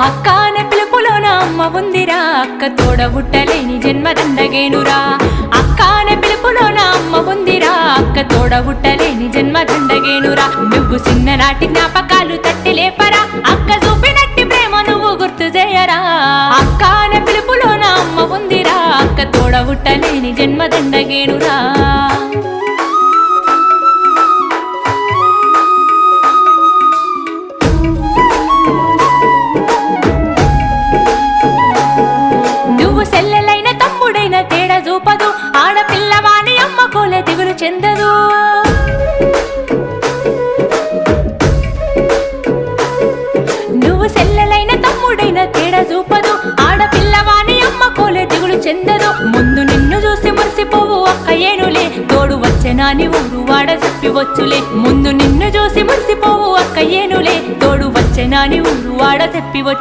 అక్క అనే పిలుపులోన అమ్మ ఉందిరా, అక్క తోడబుట్టలేని జన్మ దండగేనురా. అక్క అనే పిలుపులోన అమ్మ ఉందిరా, అక్క తోడబుట్టలేని జన్మ దండగేనురా. నువ్వు చిన్ననాటి జ్ఞాపకాలు తట్టి లేపరా, అక్క చూపినట్టి ప్రేమ నువ్వు గుర్తు చేయరా. అక్క అనే పిలుపులోన అమ్మ ఉందిరా, అక్క తోడబుట్టలేని జన్మ దండగేనురా. నువ్వు సెల్లెలైన తమ్ముడైన తేడా చూపదు, ఆడపిల్లవాని అమ్మ కోలే దిగులు చెందదు. నువ్వు సెల్లెలైన తమ్ముడైన తేడా చూపదు, ఆడపిల్లవాని అమ్మ కోలే దిగులు చెందదు. ముందు నిన్ను చూసి మురిసిపోవు అక్క ఏనులే, తోడు వచ్చెనాని ఊరు వాడ చెప్పి వచ్చులే. ముందు నిన్ను చూసి మురిసిపోవు అక్క ఏనులే, తోడు వచ్చెనాని ఊరు వాడ చెప్పి వచ్చు.